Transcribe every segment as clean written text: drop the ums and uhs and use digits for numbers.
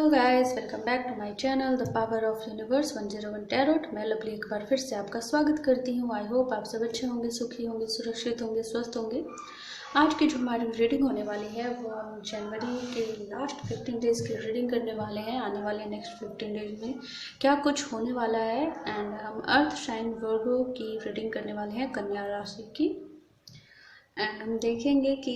Hello guys, welcome back to my channel the power of universe 101 tarot. मैं Lovely एक बार फिर से आपका स्वागत करती हूँ। आई होप आप सब अच्छे होंगे, सुखी होंगे, सुरक्षित होंगे, स्वस्थ होंगे। आज की जो हमारी रीडिंग होने वाली है वो हम जनवरी के लास्ट 15 डेज की रीडिंग करने वाले हैं। आने वाले नेक्स्ट 15 डेज में क्या कुछ होने वाला है। एंड हम अर्थ साइन वर्गो की रीडिंग करने वाले हैं, कन्या राशि की। एंड हम देखेंगे कि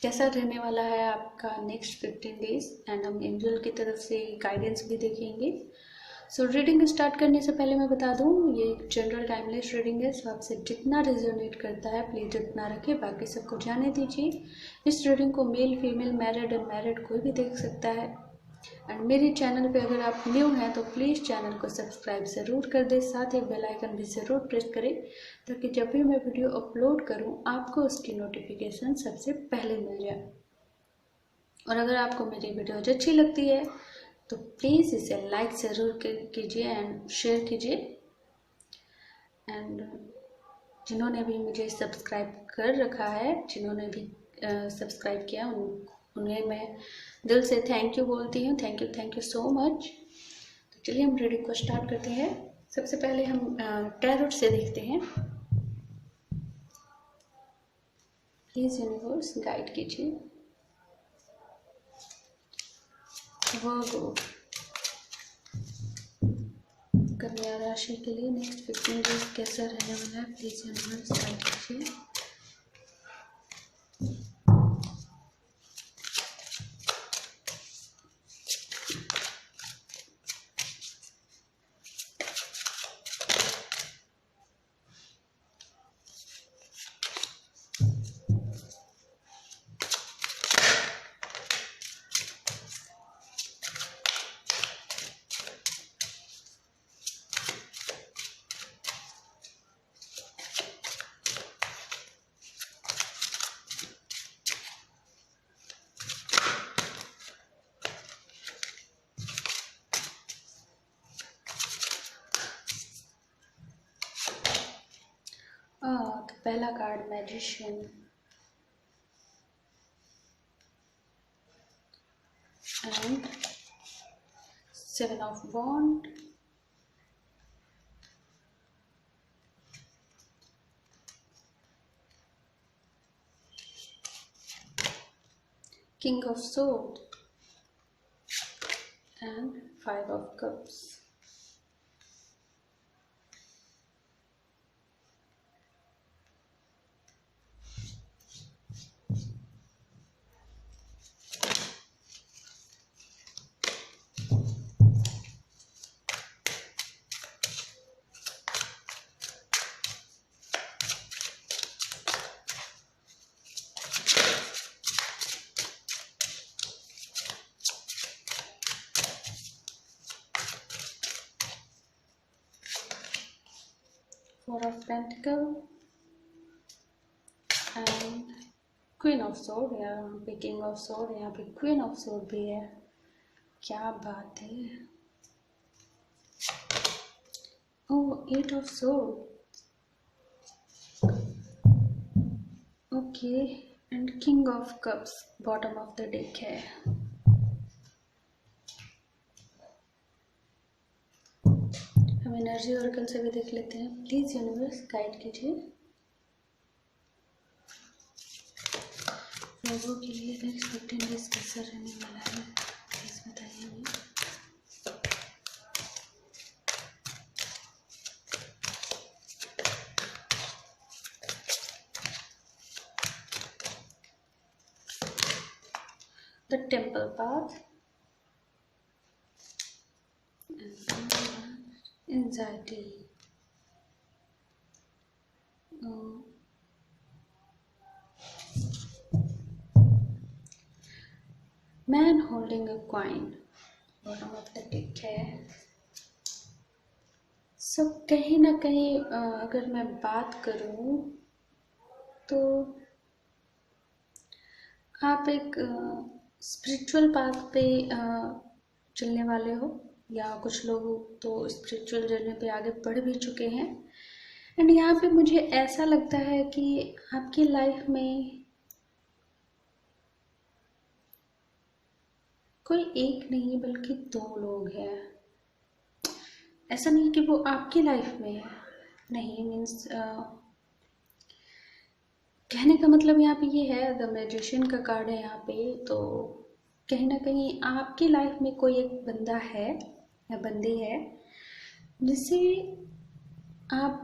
कैसा रहने वाला है आपका नेक्स्ट 15 डेज। एंड हम एंजल की तरफ से गाइडेंस भी देखेंगे। सो रीडिंग स्टार्ट करने से पहले मैं बता दूं, ये एक जनरल टाइमलेस रीडिंग है। सो आपसे जितना रेजोनेट करता है प्लीज़ उतना रखें, बाकी सबको जाने दीजिए। इस रीडिंग को मेल, फीमेल, मैरिड, अनमैरिड कोई भी देख सकता है। एंड मेरे चैनल पे अगर आप न्यू हैं तो प्लीज़ चैनल को सब्सक्राइब ज़रूर कर दें, साथ ही बेल आइकन भी ज़रूर प्रेस करें ताकि जब भी मैं वीडियो अपलोड करूं आपको उसकी नोटिफिकेशन सबसे पहले मिल जाए। और अगर आपको मेरी वीडियोज अच्छी लगती है तो प्लीज़ इसे लाइक ज़रूर कीजिए एंड शेयर कीजिए। एंड जिन्होंने भी मुझे सब्सक्राइब कर रखा है, जिन्होंने भी सब्सक्राइब किया उन्हें मैं दिल से थैंक यू बोलती हूँ। Thank you so much. तो चलिए हम रीडिंग को स्टार्ट करते हैं। सबसे पहले हम टैरोट से देखते हैं। प्लीज़ यूनिवर्स गाइड कीजिए। वर्गो कन्या राशि के लिए नेक्स्ट 15 डेज कैसा रहने वाला है, प्लीज़ यूनिवर्स गाइड कीजिए। तो पहला card magician and 7 of wand, king of sword and 5 of cups. Four of Pentacle and queen of sword. यहाँ पे किंग ऑफ सोर्ड, यहाँ पे क्वीन ऑफ सोर्ड भी है। क्या बात है। ओह, 8 of sword. Okay, and king of cups bottom of the deck है। हम एनर्जी ऑरेकल से भी देख लेते हैं। प्लीज यूनिवर्स गाइड कीजिए लोगों के लिए नेक्स्ट 15 डेज कैसा रहने वाला है, प्लीज बताइए हमें। The temple path, anxiety, man holding a coin bottom of the deck है। सब कहीं ना कहीं अगर मैं बात करूं तो आप एक स्पिरिचुअल पाथ पे चलने वाले हो, या कुछ लोग तो स्पिरिचुअल जर्नी पे आगे बढ़ भी चुके हैं। एंड यहाँ पे मुझे ऐसा लगता है कि आपकी लाइफ में कोई एक नहीं बल्कि दो लोग हैं। ऐसा नहीं कि वो आपकी लाइफ में है, नहीं, मीन्स कहने का मतलब यहाँ पे ये है, द मैजिशियन का कार्ड है यहाँ पे, तो कहीं ना कहीं आपकी लाइफ में कोई एक बंदा है या बंदी है जिसे आप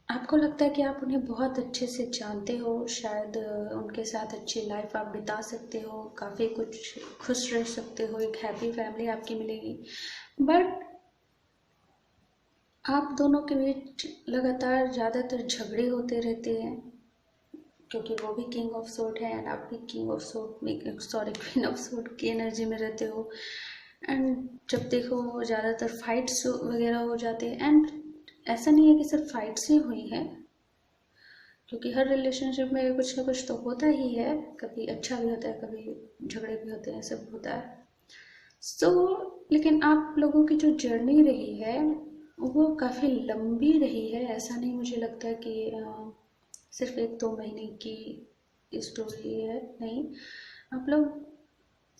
आपको लगता है कि आप उन्हें बहुत अच्छे से जानते हो, शायद उनके साथ अच्छी लाइफ आप बिता सकते हो, काफ़ी कुछ खुश रह सकते हो, एक हैप्पी फैमिली आपकी मिलेगी। बट आप दोनों के बीच लगातार ज़्यादातर झगड़े होते रहते हैं, क्योंकि वो भी किंग ऑफ सोर्ड है एंड आप भी king of sword, sorry, queen of sword की एनर्जी में रहते हो। एंड जब देखो ज़्यादातर फाइट्स वगैरह हो जाते हैं, एंड ऐसा नहीं है कि सिर्फ फाइट्स ही हुई हैं, क्योंकि हर रिलेशनशिप में कुछ ना कुछ तो होता ही है, कभी अच्छा भी होता है, कभी झगड़े भी होते हैं, सब होता है। लेकिन आप लोगों की जो जर्नी रही है वो काफ़ी लंबी रही है। ऐसा नहीं मुझे लगता है कि सिर्फ 1-2 महीने की स्टोरी है, नहीं, आप लोग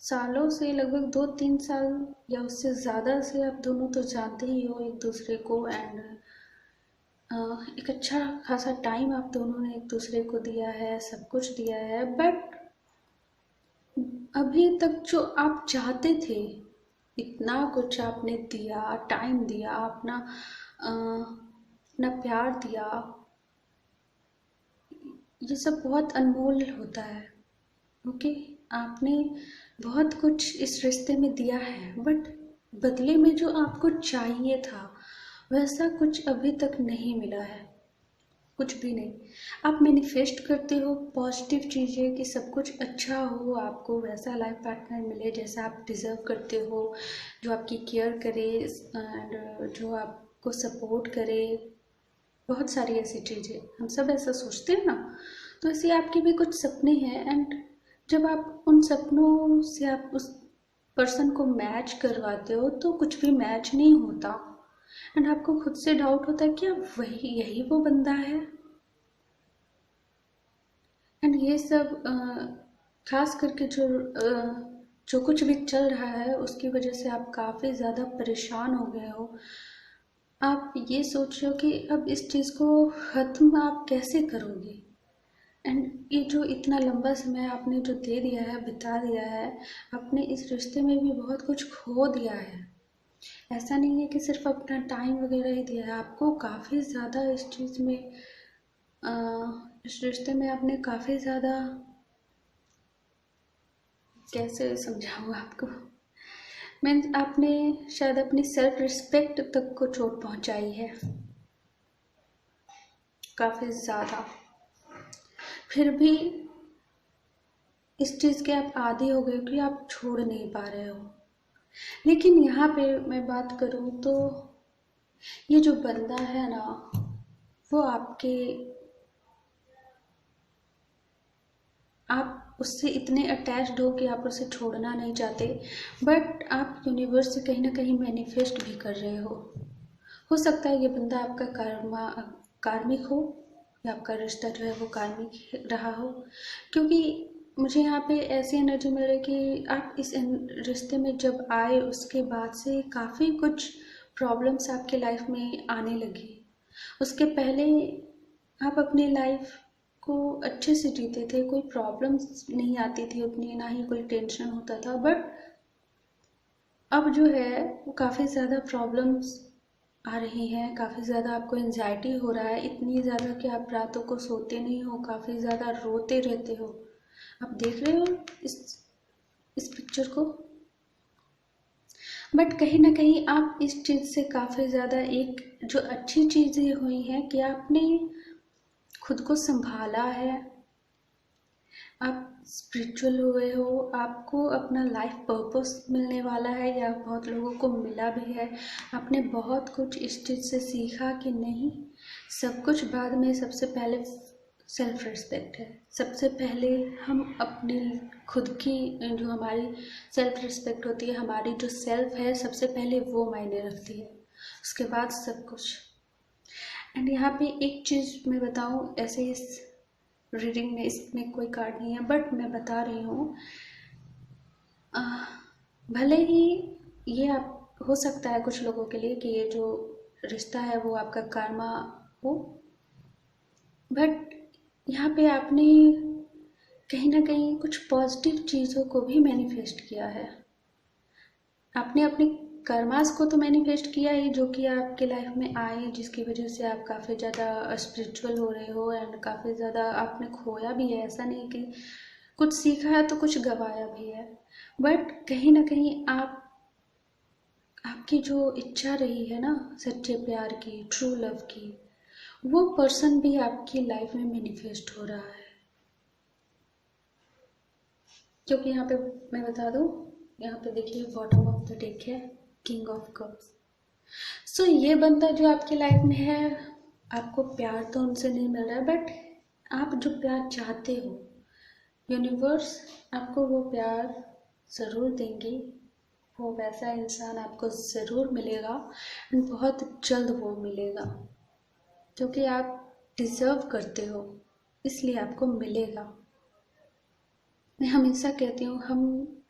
सालों से, लगभग 2-3 साल या उससे ज़्यादा से आप दोनों तो जानते ही हो एक दूसरे को। एंड एक अच्छा खासा टाइम आप दोनों ने एक दूसरे को दिया है, सब कुछ दिया है। बट अभी तक जो आप चाहते थे, इतना कुछ आपने दिया, टाइम दिया, अपना प्यार दिया, ये सब बहुत अनमोल होता है। ओके, आपने बहुत कुछ इस रिश्ते में दिया है, बट बदले में जो आपको चाहिए था वैसा कुछ अभी तक नहीं मिला है, कुछ भी नहीं। आप मैनिफेस्ट करते हो पॉजिटिव चीज़ें कि सब कुछ अच्छा हो, आपको वैसा लाइफ पार्टनर मिले जैसा आप डिज़र्व करते हो, जो आपकी केयर करे एंड जो आपको सपोर्ट करे, बहुत सारी ऐसी चीज़ें हम सब ऐसा सोचते हैं ना। तो ऐसे आपके भी कुछ सपने हैं, एंड जब आप उन सपनों से आप उस पर्सन को मैच करवाते हो तो कुछ भी मैच नहीं होता, एंड आपको खुद से डाउट होता है क्या वही यही वो बंदा है। एंड ये सब खास करके जो कुछ भी चल रहा है उसकी वजह से आप काफ़ी ज़्यादा परेशान हो गए हो। आप ये सोच रहे हो कि अब इस चीज़ को ख़त्म आप कैसे करोगे, एंड ये जो इतना लंबा समय आपने जो दे दिया है, बिता दिया है, आपने इस रिश्ते में भी बहुत कुछ खो दिया है। ऐसा नहीं है कि सिर्फ अपना टाइम वगैरह ही दिया है, आपको काफ़ी ज़्यादा इस चीज़ में अ, इस रिश्ते में आपने काफ़ी ज़्यादा, कैसे समझाऊँ आपको, मीन्स आपने शायद अपनी सेल्फ रिस्पेक्ट तक को चोट पहुंचाई है, काफ़ी ज़्यादा। फिर भी इस चीज़ के आप आदी हो गए कि आप छोड़ नहीं पा रहे हो। लेकिन यहाँ पे मैं बात करूँ तो ये जो बंदा है ना, वो आप उससे इतने अटैच्ड हो कि आप उसे छोड़ना नहीं चाहते, बट आप यूनिवर्स से कहीं ना कहीं मैनिफेस्ट भी कर रहे हो सकता है ये बंदा आपका कार्मिक हो, या आपका रिश्ता जो है वो कार्मिक रहा हो, क्योंकि मुझे यहाँ पे ऐसी एनर्जी मिल रही है कि आप इस रिश्ते में जब आए उसके बाद से काफ़ी कुछ प्रॉब्लम्स आपके लाइफ में आने लगी। उसके पहले आप अपनी लाइफ को अच्छे से जीते थे, कोई प्रॉब्लम्स नहीं आती थी उतनी, ना ही कोई टेंशन होता था। बट अब जो है वो काफ़ी ज़्यादा प्रॉब्लम्स आ रही हैं, काफ़ी ज़्यादा आपको एंजाइटी हो रहा है, इतनी ज़्यादा कि आप रातों को सोते नहीं हो, काफ़ी ज़्यादा रोते रहते हो। आप देख रहे हो इस पिक्चर को। बट कहीं ना कहीं आप इस चीज़ से काफ़ी ज़्यादा, एक जो अच्छी चीज़ें हुई हैं कि आपने खुद को संभाला है, आप स्पिरिचुअल हुए हो, आपको अपना लाइफ पर्पस मिलने वाला है, या बहुत लोगों को मिला भी है। आपने बहुत कुछ इस चीज़ से सीखा कि नहीं, सब कुछ बाद में, सबसे पहले सेल्फ रिस्पेक्ट है। सबसे पहले हम अपनी खुद की जो हमारी सेल्फ रिस्पेक्ट होती है, हमारी जो सेल्फ है, सबसे पहले वो मायने रखती है, उसके बाद सब कुछ। एंड यहाँ पे एक चीज़ मैं बताऊँ, ऐसे इस रीडिंग में इसमें कोई कार्ड नहीं है बट मैं बता रही हूँ, आह, भले ही ये आप हो सकता है कुछ लोगों के लिए कि ये जो रिश्ता है वो आपका कर्मा हो, बट यहाँ पे आपने कहीं ना कहीं कुछ पॉजिटिव चीज़ों को भी मैनिफेस्ट किया है। आपने अपने कर्मास को तो मैनिफेस्ट किया ही, जो कि आपके लाइफ में आए, जिसकी वजह से आप काफ़ी ज़्यादा स्पिरिचुअल हो रहे हो एंड काफ़ी ज़्यादा आपने खोया भी है। ऐसा नहीं कि कुछ सीखा है तो कुछ गवाया भी है, बट कहीं ना कहीं आप आपकी जो इच्छा रही है ना सच्चे प्यार की, ट्रू लव की, वो पर्सन भी आपकी लाइफ में मैनिफेस्ट हो रहा है। क्योंकि यहाँ पे मैं बता दूँ, यहाँ पे देखिए बॉटम ऑफ द डेक है किंग ऑफ कप्स। सो ये बंदा जो आपकी लाइफ में है, आपको प्यार तो उनसे नहीं मिल रहा है, बट आप जो प्यार चाहते हो, यूनिवर्स आपको वो प्यार ज़रूर देंगी। वो वैसा इंसान आपको ज़रूर मिलेगा एंड बहुत जल्द वो मिलेगा, क्योंकि आप डिज़र्व करते हो, इसलिए आपको मिलेगा। मैं हमेशा कहती हूँ,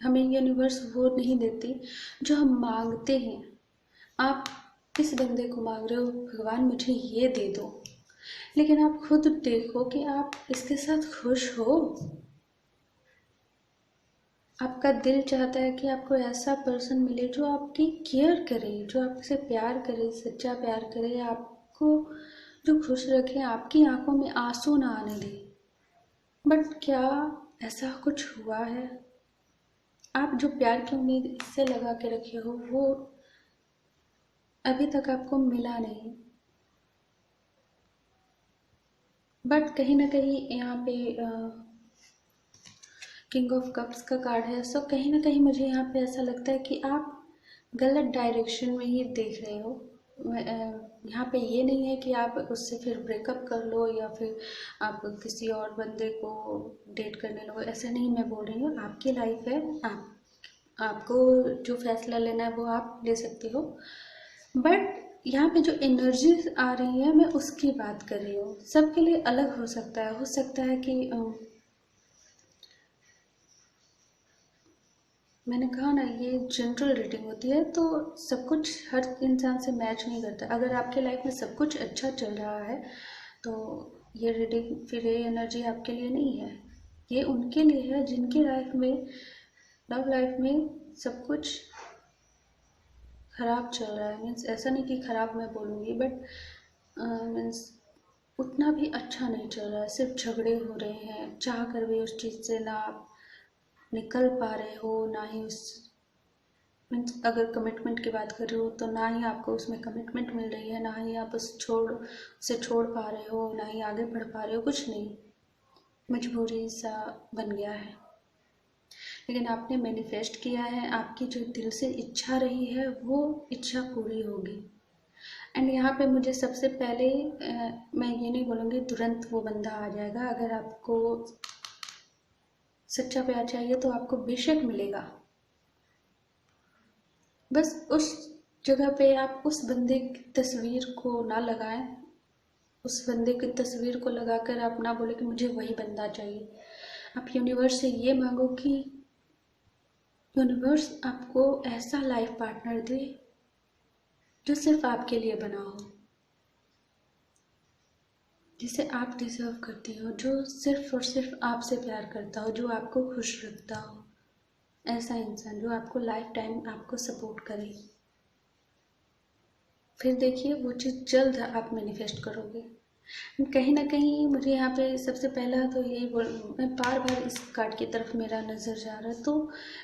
हमें यूनिवर्स वो नहीं देती जो हम मांगते हैं। आप किस बंदे को मांग रहे हो, भगवान मुझे ये दे दो, लेकिन आप खुद देखो कि आप इसके साथ खुश हो। आपका दिल चाहता है कि आपको ऐसा पर्सन मिले जो आपकी केयर करे, जो आपसे प्यार करे, सच्चा प्यार करे, आपको जो खुश रखे, आपकी आंखों में आंसू ना आने दे। बट क्या ऐसा कुछ हुआ है? आप जो प्यार की उम्मीद इससे लगा के रखे हो, वो अभी तक आपको मिला नहीं। बट कहीं ना कहीं यहाँ पे किंग ऑफ कप्स का कार्ड है, सो कहीं ना कहीं मुझे यहाँ पे ऐसा लगता है कि आप गलत डायरेक्शन में ही देख रहे हो। यहाँ पे ये नहीं है कि आप उससे फिर ब्रेकअप कर लो या फिर आप किसी और बंदे को डेट करने लगो, ऐसा नहीं मैं बोल रही हूँ। आपकी लाइफ है, आपको जो फैसला लेना है वो आप ले सकते हो, बट यहाँ पे जो एनर्जीज आ रही है मैं उसकी बात कर रही हूँ। सबके लिए अलग हो सकता है कि मैंने कहा ना ये जनरल रीडिंग होती है, तो सब कुछ हर इंसान से मैच नहीं करता। अगर आपके लाइफ में सब कुछ अच्छा चल रहा है तो ये रीडिंग, फिर ये एनर्जी आपके लिए नहीं है। ये उनके लिए है जिनकी लाइफ में, लव लाइफ में सब कुछ खराब चल रहा है। मीन्स ऐसा नहीं कि खराब मैं बोलूँगी, बट मीन्स उतना भी अच्छा नहीं चल रहा है। सिर्फ झगड़े हो रहे हैं, चाह कर भी उस चीज़ से ना आप निकल पा रहे हो, ना ही उस, मीन्स अगर कमिटमेंट की बात कर रहे हो तो ना ही आपको उसमें कमिटमेंट मिल रही है, ना ही आप उसे छोड़ पा रहे हो, ना ही आगे बढ़ पा रहे हो, कुछ नहीं, मजबूरी सा बन गया है। लेकिन आपने मैनिफेस्ट किया है, आपकी जो दिल से इच्छा रही है वो इच्छा पूरी होगी। एंड यहाँ पे मुझे सबसे पहले मैं ये नहीं बोलूँगी तुरंत वो बंदा आ जाएगा। अगर आपको सच्चा प्यार चाहिए तो आपको बेशक मिलेगा, बस उस जगह पे आप उस बंदे की तस्वीर को ना लगाएं। उस बंदे की तस्वीर को लगाकर आप ना बोले कि मुझे वही बंदा चाहिए। आप यूनिवर्स से ये मांगो कि यूनिवर्स आपको ऐसा लाइफ पार्टनर दे जो सिर्फ आपके लिए बना हो, जिसे आप डिजर्व करती हो, जो सिर्फ और सिर्फ आपसे प्यार करता हो, जो आपको खुश रखता हो। ऐसा इंसान जो आपको लाइफ टाइम आपको सपोर्ट करे। फिर देखिए वो चीज़ जल्द आप मैनिफेस्ट करोगे। कहीं ना कहीं मुझे यहाँ पे सबसे पहला तो यही बोल, मैं बार बार इस कार्ड की तरफ मेरा नज़र जा रहा है, तो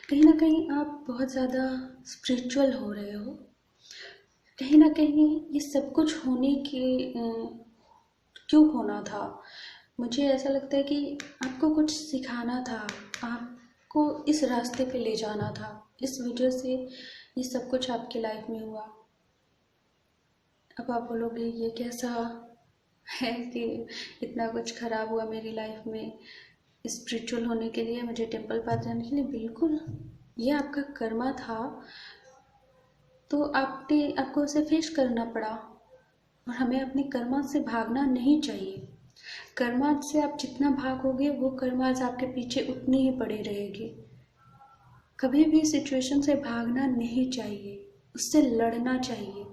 कहीं ना कहीं आप बहुत ज़्यादा स्पिरिचुअल हो रहे हो। कहीं ना कहीं ये सब कुछ होने के क्यों होना था, मुझे ऐसा लगता है कि आपको कुछ सिखाना था, आपको इस रास्ते पे ले जाना था, इस वजह से ये सब कुछ आपकी लाइफ में हुआ। अब आप बोलोगे ये कैसा है कि इतना कुछ खराब हुआ मेरी लाइफ में स्पिरिचुअल होने के लिए, मुझे टेम्पल पास जाने के लिए। बिल्कुल, ये आपका कर्मा था, तो आपको उसे फेस करना पड़ा। और हमें अपने कर्मा से भागना नहीं चाहिए। कर्मा से आप जितना भागोगे वो कर्मा आपके पीछे उतनी ही पड़ी रहेगी। कभी भी सिचुएशन से भागना नहीं चाहिए, उससे लड़ना चाहिए।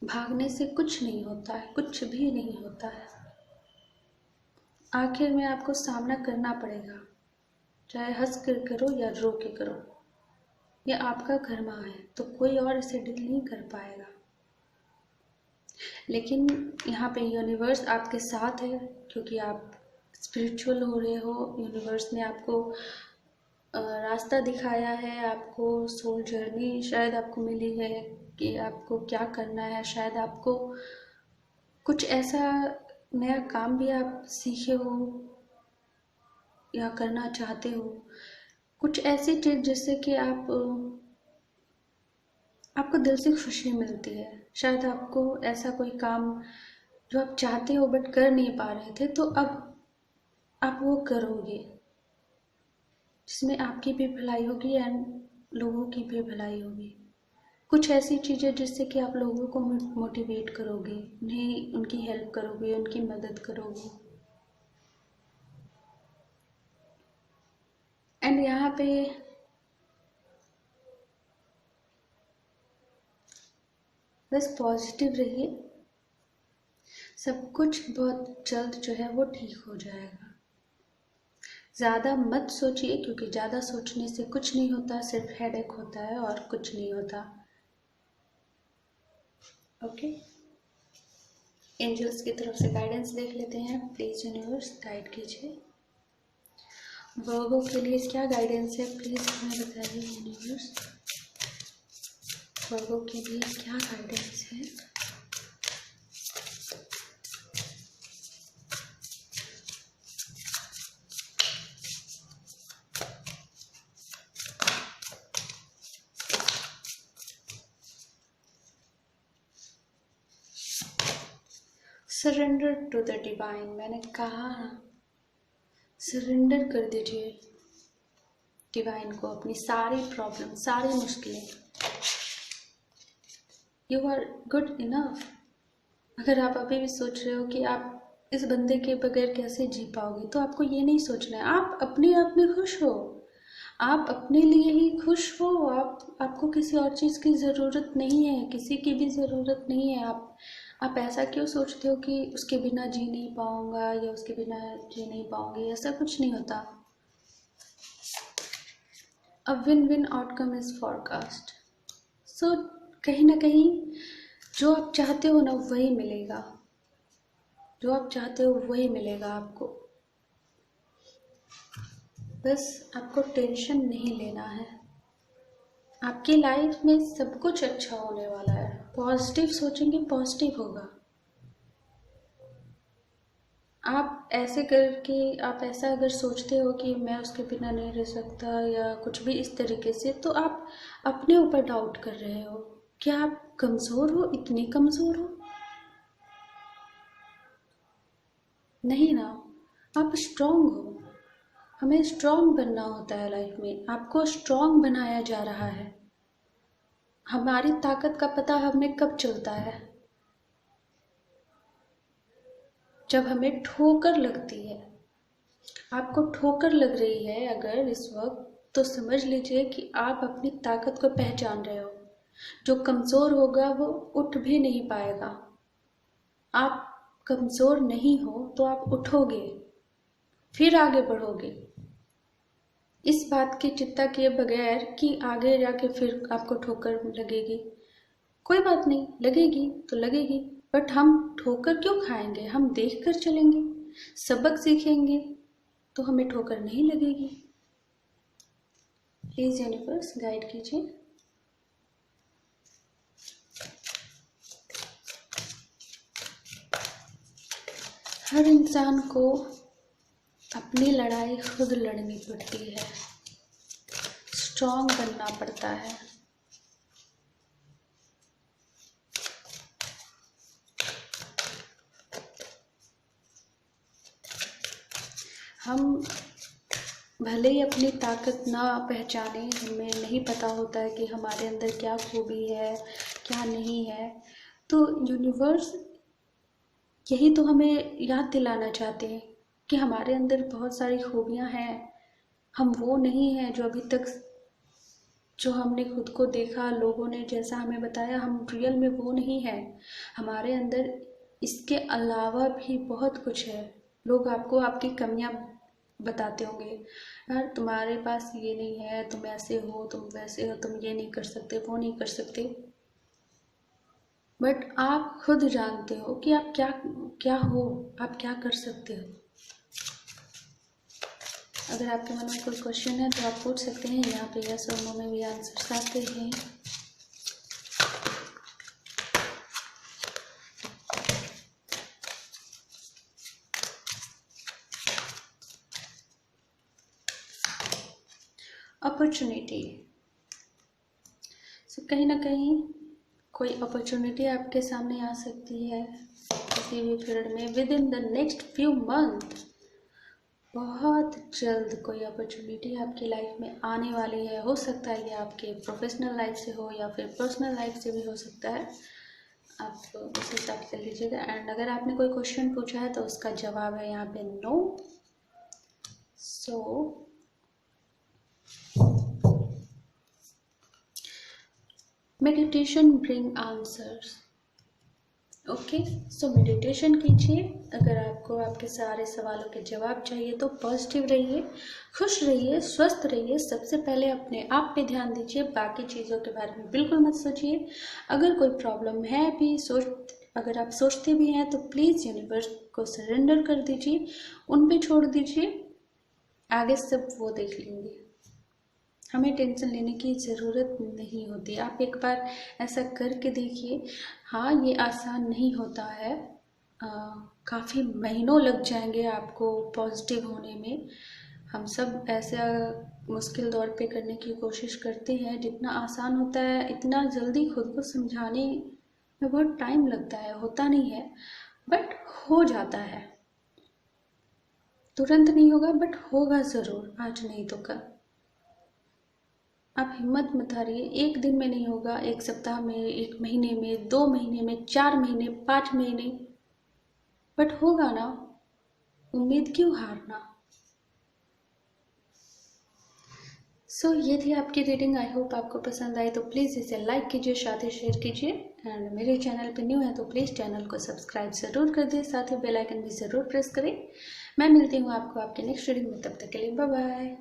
भागने से कुछ नहीं होता है, कुछ भी नहीं होता है। आखिर में आपको सामना करना पड़ेगा, चाहे हंस कर करो या रो के करो। ये आपका कर्मा है, तो कोई और इसे डील नहीं कर पाएगा। लेकिन यहाँ पे यूनिवर्स आपके साथ है, क्योंकि आप स्पिरिचुअल हो रहे हो। यूनिवर्स ने आपको रास्ता दिखाया है, आपको सोल जर्नी शायद आपको मिली है कि आपको क्या करना है। शायद आपको कुछ ऐसा नया काम भी आप सीखे हो या करना चाहते हो, कुछ ऐसी चीज़ जिससे कि आपको दिल से खुशी मिलती है। शायद आपको ऐसा कोई काम जो आप चाहते हो बट कर नहीं पा रहे थे, तो अब आप वो करोगे, जिसमें आपकी भी भलाई होगी एंड लोगों की भी भलाई होगी। कुछ ऐसी चीज़ें जिससे कि आप लोगों को मोटिवेट करोगे, उन्हें उनकी हेल्प करोगे, उनकी मदद करोगे। एंड यहाँ पे बस पॉजिटिव रहिए, सब कुछ बहुत जल्द जो है वो ठीक हो जाएगा। ज़्यादा मत सोचिए, क्योंकि ज़्यादा सोचने से कुछ नहीं होता, सिर्फ हेडेक होता है और कुछ नहीं होता। ओके, एंजल्स की तरफ से गाइडेंस देख लेते हैं। प्लीज़ यूनिवर्स गाइड कीजिए। वर्गो के लिए क्या गाइडेंस है, प्लीज़ हमें बताइए यूनिवर्स। वर्गो के लिए क्या गाइडेंस है? Surrender to the divine. मैंने कहा सरेंडर कर दीजिए डिवाइन को अपनी सारी प्रॉब्लम, सारी मुश्किलें। You are good enough. अगर आप अभी भी सोच रहे हो कि आप इस बंदे के बगैर कैसे जी पाओगे, तो आपको ये नहीं सोचना है। आप अपने आप में खुश हो, आप अपने लिए ही खुश हो। आपको किसी और चीज़ की ज़रूरत नहीं है, किसी की भी ज़रूरत नहीं है। आप ऐसा क्यों सोचते हो कि उसके बिना जी नहीं पाऊंगा या उसके बिना जी नहीं पाऊंगी? ऐसा कुछ नहीं होता। A win win outcome is forecast. So कहीं ना कहीं जो आप चाहते हो ना, वही मिलेगा। जो आप चाहते हो वही मिलेगा आपको। बस आपको टेंशन नहीं लेना है। आपकी लाइफ में सब कुछ अच्छा होने वाला है। पॉजिटिव सोचेंगे, पॉजिटिव होगा। आप ऐसे करके, आप ऐसा अगर सोचते हो कि मैं उसके बिना नहीं रह सकता या कुछ भी इस तरीके से, तो आप अपने ऊपर डाउट कर रहे हो। क्या आप कमज़ोर हो? इतने कमज़ोर हो? नहीं ना, आप स्ट्रांग हो। हमें स्ट्रांग बनना होता है लाइफ में। आपको स्ट्रांग बनाया जा रहा है। हमारी ताकत का पता हमें कब चलता है? जब हमें ठोकर लगती है। आपको ठोकर लग रही है अगर इस वक्त, तो समझ लीजिए कि आप अपनी ताकत को पहचान रहे हो। जो कमज़ोर होगा वो उठ भी नहीं पाएगा। आप कमज़ोर नहीं हो तो आप उठोगे, फिर आगे बढ़ोगे। इस बात की चिंता किए बगैर कि आगे जाके फिर आपको ठोकर लगेगी। कोई बात नहीं, लगेगी तो लगेगी, बट हम ठोकर क्यों खाएंगे? हम देख कर चलेंगे, सबक सीखेंगे, तो हमें ठोकर नहीं लगेगी। प्लीज़ यूनिवर्स गाइड कीजिए। हर इंसान को अपनी लड़ाई खुद लड़नी पड़ती है, स्ट्रांग बनना पड़ता है। हम भले ही अपनी ताकत ना पहचाने, हमें नहीं पता होता है कि हमारे अंदर क्या खूबी है, क्या नहीं है, तो यूनिवर्स यही तो हमें याद दिलाना चाहते हैं कि हमारे अंदर बहुत सारी खूबियाँ हैं। हम वो नहीं हैं जो अभी तक जो हमने खुद को देखा, लोगों ने जैसा हमें बताया, हम रियल में वो नहीं है। हमारे अंदर इसके अलावा भी बहुत कुछ है। लोग आपको आपकी कमियां बताते होंगे, यार तुम्हारे पास ये नहीं है, तुम ऐसे हो, तुम वैसे हो, तुम ये नहीं कर सकते, वो नहीं कर सकते। बट आप खुद जानते हो कि आप क्या क्या हो, आप क्या कर सकते हो। अगर आपके मन में कोई क्वेश्चन है तो आप पूछ सकते हैं, यहाँ पे यस और नो में भी आंसर्स आते हैं। अपॉर्चुनिटी, सो कहीं ना कहीं कोई अपॉर्चुनिटी आपके सामने आ सकती है किसी भी फील्ड में with in the next few month. बहुत जल्द कोई अपॉर्चुनिटी आपकी लाइफ में आने वाली है। हो सकता है ये आपके प्रोफेशनल लाइफ से हो या फिर पर्सनल लाइफ से भी हो सकता है, आप उस हिसाब से लीजिएगा। एंड अगर आपने कोई क्वेश्चन पूछा है तो उसका जवाब है यहाँ पे no. So meditation bring answers. Okay, so meditation कीजिए। अगर आपको आपके सारे सवालों के जवाब चाहिए तो पॉजिटिव रहिए, खुश रहिए, स्वस्थ रहिए। सबसे पहले अपने आप पे ध्यान दीजिए, बाकी चीज़ों के बारे में बिल्कुल मत सोचिए। अगर कोई प्रॉब्लम है भी, अगर आप सोचते भी हैं तो प्लीज़ यूनिवर्स को सरेंडर कर दीजिए, उन पे छोड़ दीजिए, आगे सब वो देख लेंगे। हमें टेंशन लेने की ज़रूरत नहीं होती। आप एक बार ऐसा करके देखिए। हाँ, ये आसान नहीं होता है, काफ़ी महीनों लग जाएंगे आपको पॉजिटिव होने में। हम सब ऐसा मुश्किल दौर पे करने की कोशिश करते हैं, जितना आसान होता है इतना जल्दी खुद को समझाने में बहुत टाइम लगता है, होता नहीं है, बट हो जाता है। तुरंत नहीं होगा बट होगा ज़रूर, आज नहीं तो कल। आप हिम्मत मत हारिए, एक दिन में नहीं होगा, एक सप्ताह में, एक महीने में, 2 महीने में, 4 महीने, 5 महीने, बट होगा ना। उम्मीद क्यों हारना। सो ये थी आपकी रीडिंग। आई होप आपको पसंद आई, तो प्लीज़ इसे लाइक कीजिए, साथ ही शेयर कीजिए। एंड मेरे चैनल पे न्यू है तो प्लीज़ चैनल को सब्सक्राइब ज़रूर कर दिए, साथ ही बेल आइकन भी ज़रूर प्रेस करें। मैं मिलती हूँ आपको आपके नेक्स्ट रीडिंग में, तब तक के लिए बाय बाय।